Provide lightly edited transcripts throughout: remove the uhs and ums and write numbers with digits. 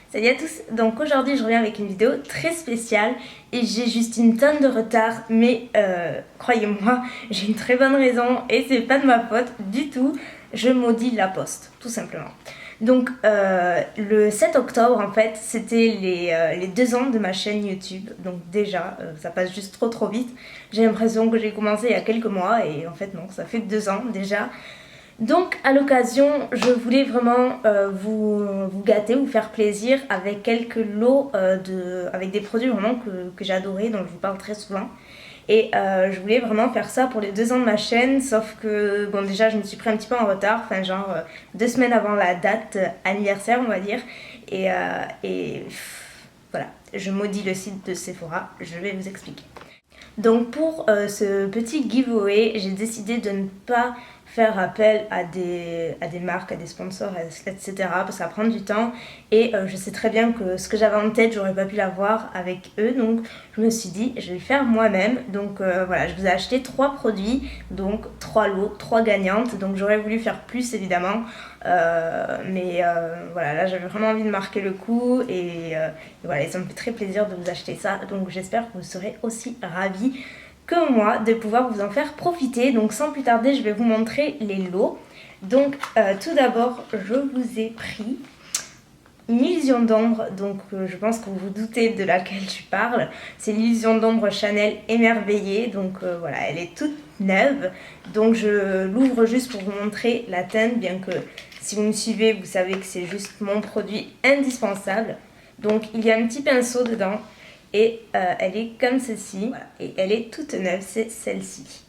Salut à tous, donc aujourd'hui je reviens avec une vidéo très spéciale et j'ai juste une tonne de retard mais croyez-moi j'ai une très bonne raison et c'est pas de ma faute du tout, je maudis la poste tout simplement. Donc le 7 octobre en fait c'était les 2 ans de ma chaîne YouTube, donc déjà ça passe juste trop vite, j'ai l'impression que j'ai commencé il y a quelques mois et en fait non, ça fait 2 ans déjà. Donc à l'occasion, je voulais vraiment vous gâter, vous faire plaisir avec quelques lots avec des produits vraiment que j'adorais, dont je vous parle très souvent. Et je voulais vraiment faire ça pour les 2 ans de ma chaîne, sauf que bon déjà je me suis pris un petit peu en retard, enfin genre 2 semaines avant la date anniversaire on va dire. Voilà, je maudis le site de Sephora, je vais vous expliquer. Donc pour ce petit giveaway, j'ai décidé de ne pas faire appel à des marques, à des sponsors, etc. parce que ça prend du temps et je sais très bien que ce que j'avais en tête, j'aurais pas pu l'avoir avec eux. Donc je me suis dit, je vais le faire moi-même. Donc voilà, je vous ai acheté 3 produits, donc 3 lots, 3 gagnantes. Donc j'aurais voulu faire plus évidemment. Mais voilà, là j'avais vraiment envie de marquer le coup et voilà, ça me fait très plaisir de vous acheter ça, donc j'espère que vous serez aussi ravis que moi de pouvoir vous en faire profiter. Donc sans plus tarder, je vais vous montrer les lots. Donc tout d'abord, je vous ai pris une illusion d'ombre, donc je pense que vous vous doutez de laquelle je parle. C'est l'illusion d'ombre Chanel émerveillée, donc voilà, elle est toute neuve. Donc je l'ouvre juste pour vous montrer la teinte, bien que si vous me suivez, vous savez que c'est juste mon produit indispensable. Donc il y a un petit pinceau dedans et elle est comme ceci, voilà. Et elle est toute neuve, c'est celle-ci.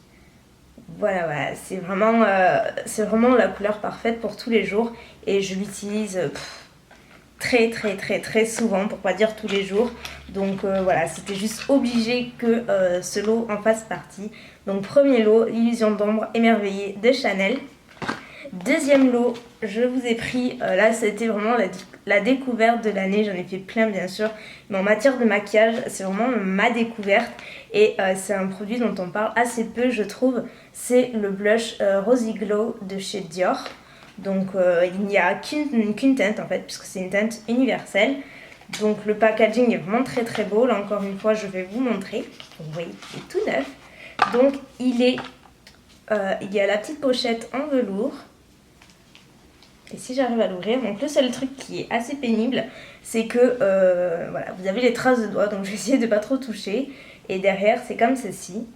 Voilà, c'est vraiment la couleur parfaite pour tous les jours et je l'utilise très souvent, pour pas dire tous les jours. Donc voilà, c'était juste obligé que ce lot en fasse partie. Donc premier lot, l'illusion d'ombre émerveillée de Chanel. Deuxième lot, je vous ai pris, là c'était vraiment la découverte de l'année, j'en ai fait plein bien sûr, mais en matière de maquillage, c'est vraiment ma découverte et c'est un produit dont on parle assez peu je trouve, c'est le blush Rosy Glow de chez Dior. Donc il n'y a qu'une teinte en fait, puisque c'est une teinte universelle. Donc le packaging est vraiment très beau, là encore une fois je vais vous montrer, vous voyez il est tout neuf. Donc il y a la petite pochette en velours. Et si j'arrive à l'ouvrir, donc le seul truc qui est assez pénible, c'est que voilà, vous avez les traces de doigts, donc je vais essayer de pas trop toucher. Et derrière, c'est comme ceci.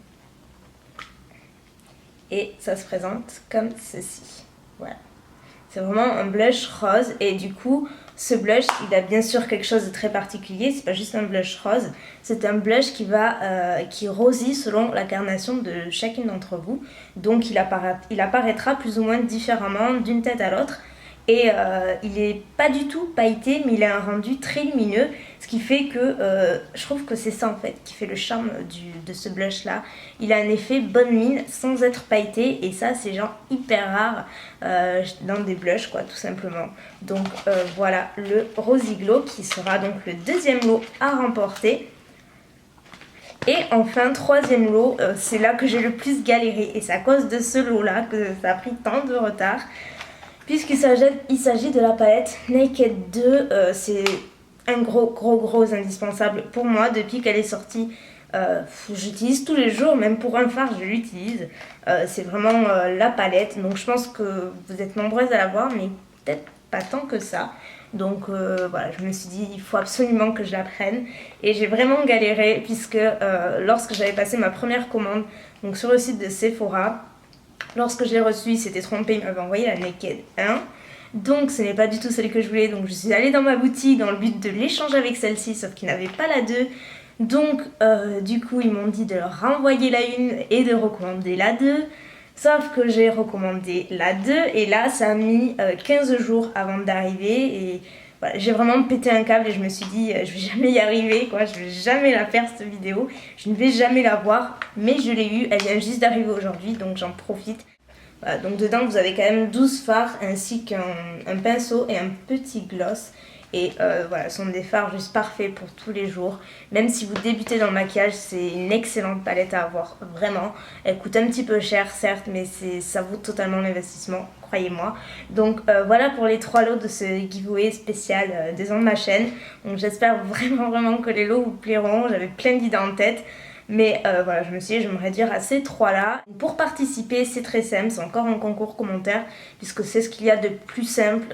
Et ça se présente comme ceci. Voilà. C'est vraiment un blush rose et du coup, ce blush, il a bien sûr quelque chose de très particulier. C'est pas juste un blush rose, c'est un blush qui rosit selon la carnation de chacune d'entre vous. Donc il apparaîtra plus ou moins différemment d'une tête à l'autre. Et il est pas du tout pailleté, mais il a un rendu très lumineux, ce qui fait que je trouve que c'est ça en fait qui fait le charme de ce blush là. Il a un effet bonne mine sans être pailleté et ça c'est genre hyper rare dans des blushs quoi, tout simplement. Donc voilà le Rosy Glow qui sera donc le deuxième lot à remporter. Et enfin, troisième lot, c'est là que j'ai le plus galéré et c'est à cause de ce lot là que ça a pris tant de retard. Puisqu'il s'agit de la palette Naked 2, c'est un gros indispensable pour moi depuis qu'elle est sortie. J'utilise tous les jours, même pour un fard je l'utilise. C'est vraiment la palette, donc je pense que vous êtes nombreuses à l'avoir, mais peut-être pas tant que ça. Donc voilà, je me suis dit il faut absolument que je la prenne et j'ai vraiment galéré puisque lorsque j'avais passé ma première commande donc sur le site de Sephora, lorsque je l'ai reçue, il s'était trompé, il m'avait envoyé la Naked 1. Donc ce n'est pas du tout celle que je voulais. Donc je suis allée dans ma boutique dans le but de l'échanger avec celle-ci, sauf qu'ils n'avaient pas la 2. Donc du coup ils m'ont dit de leur renvoyer la 1 et de recommander la 2. Sauf que j'ai recommandé la 2 et là ça a mis 15 jours avant d'arriver et voilà, j'ai vraiment pété un câble et je me suis dit je vais jamais y arriver quoi, je vais jamais la faire cette vidéo, je ne vais jamais la voir, mais je l'ai eue, elle vient juste d'arriver aujourd'hui donc j'en profite. Voilà, donc dedans vous avez quand même 12 fards ainsi qu'un pinceau et un petit gloss et voilà, ce sont des fards juste parfaits pour tous les jours. Même si vous débutez dans le maquillage, c'est une excellente palette à avoir, vraiment. Elle coûte un petit peu cher certes, mais ça vaut totalement l'investissement, croyez-moi. Donc voilà pour les 3 lots de ce giveaway spécial des ans de ma chaîne. Donc j'espère vraiment que les lots vous plairont, j'avais plein d'idées en tête. Mais voilà, je me suis dit, je vais me réduire à ces 3-là. Pour participer, c'est très simple, c'est encore un concours commentaire, puisque c'est ce qu'il y a de plus simple.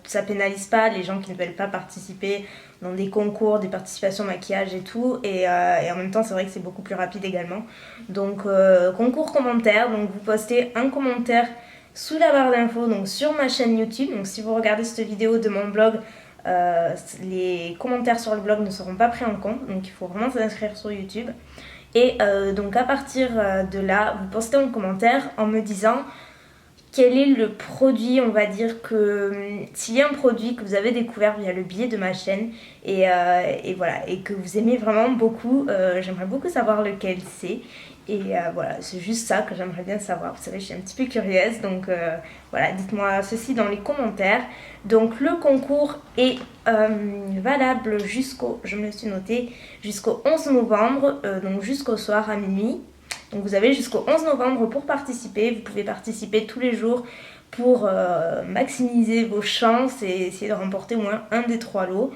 Ça pénalise pas les gens qui ne veulent pas participer dans des concours, des participations maquillage et tout. Et en même temps, c'est vrai que c'est beaucoup plus rapide également. Donc, concours commentaire, donc vous postez un commentaire sous la barre d'infos, donc sur ma chaîne YouTube. Donc si vous regardez cette vidéo de mon blog, les commentaires sur le blog ne seront pas pris en compte, donc il faut vraiment s'inscrire sur YouTube. Et donc à partir de là, vous postez un commentaire en me disant quel est le produit, on va dire que s'il y a un produit que vous avez découvert via le biais de ma chaîne et voilà, et que vous aimez vraiment beaucoup, j'aimerais beaucoup savoir lequel c'est. Et voilà, c'est juste ça que j'aimerais bien savoir. Vous savez, je suis un petit peu curieuse, donc voilà, dites-moi ceci dans les commentaires. Donc le concours est valable jusqu'au, je me le suis noté, jusqu'au 11 novembre, donc jusqu'au soir à minuit. Donc vous avez jusqu'au 11 novembre pour participer. Vous pouvez participer tous les jours pour maximiser vos chances et essayer de remporter au moins un des 3 lots.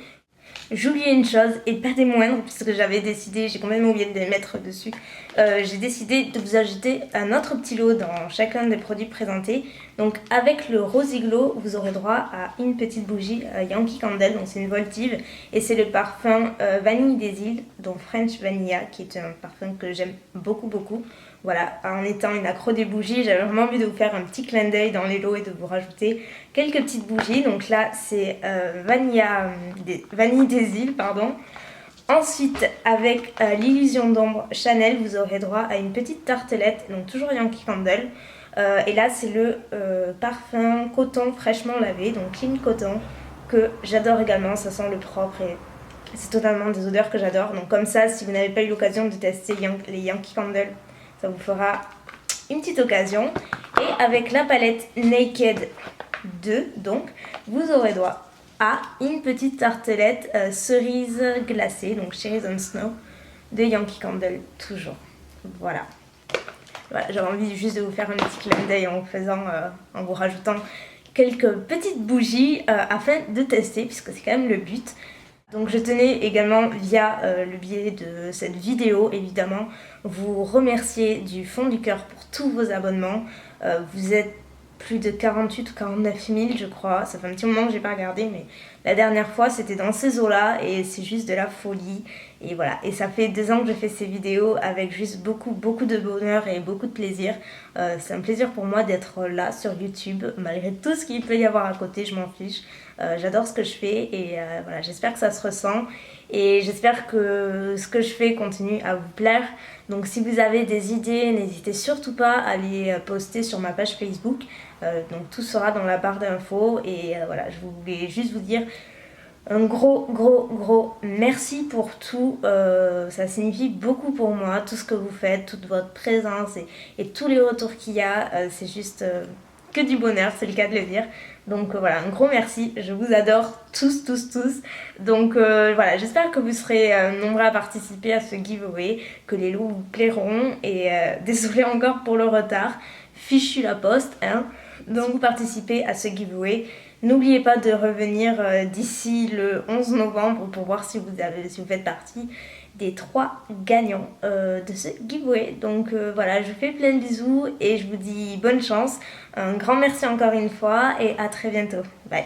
J'oubliais une chose, et pas des moindres, puisque j'avais décidé, j'ai complètement oublié de les mettre dessus, j'ai décidé de vous ajouter un autre petit lot dans chacun des produits présentés. Donc avec le Rosy Glow, vous aurez droit à une petite bougie Yankee Candle, donc c'est une votive, et c'est le parfum Vanille des îles, donc French Vanilla, qui est un parfum que j'aime beaucoup. Voilà, en étant une accro des bougies, j'avais vraiment envie de vous faire un petit clin d'œil dans les lots et de vous rajouter quelques petites bougies. Donc là, c'est Vanille des îles, pardon. Ensuite, avec l'illusion d'ombre Chanel, vous aurez droit à une petite tartelette, donc toujours Yankee Candle. Et là, c'est le parfum coton fraîchement lavé, donc Clean Coton, que j'adore également. Ça sent le propre et c'est totalement des odeurs que j'adore. Donc comme ça, si vous n'avez pas eu l'occasion de tester les Yankee Candle, ça vous fera une petite occasion. Et avec la palette Naked 2, donc, vous aurez droit à une petite tartelette cerise glacée, donc Cherries on Snow, de Yankee Candle, toujours. Voilà. Voilà, j'avais envie juste de vous faire un petit clin d'œil en vous rajoutant quelques petites bougies afin de tester, puisque c'est quand même le but. Donc je tenais également via le biais de cette vidéo évidemment vous remercier du fond du cœur pour tous vos abonnements. Vous êtes plus de 48 ou 49 000 je crois, ça fait un petit moment que j'ai pas regardé mais la dernière fois c'était dans ces eaux là et c'est juste de la folie. Et voilà, et ça fait 2 ans que je fais ces vidéos avec juste beaucoup de bonheur et beaucoup de plaisir. C'est un plaisir pour moi d'être là sur YouTube malgré tout ce qu'il peut y avoir à côté, je m'en fiche. J'adore ce que je fais et voilà, j'espère que ça se ressent et j'espère que ce que je fais continue à vous plaire. Donc si vous avez des idées, n'hésitez surtout pas à les poster sur ma page Facebook. Donc tout sera dans la barre d'infos et voilà, je voulais juste vous dire un gros merci pour tout. Ça signifie beaucoup pour moi, tout ce que vous faites, toute votre présence et tous les retours qu'il y a. C'est juste que du bonheur, c'est le cas de le dire. Donc voilà, un gros merci, je vous adore tous. Donc voilà, j'espère que vous serez nombreux à participer à ce giveaway, que les lots vous plairont et désolé encore pour le retard, fichu la poste, hein. Donc vous participez à ce giveaway. N'oubliez pas de revenir d'ici le 11 novembre pour voir si vous faites partie des 3 gagnants de ce giveaway. Donc voilà, je vous fais plein de bisous et je vous dis bonne chance. Un grand merci encore une fois et à très bientôt. Bye.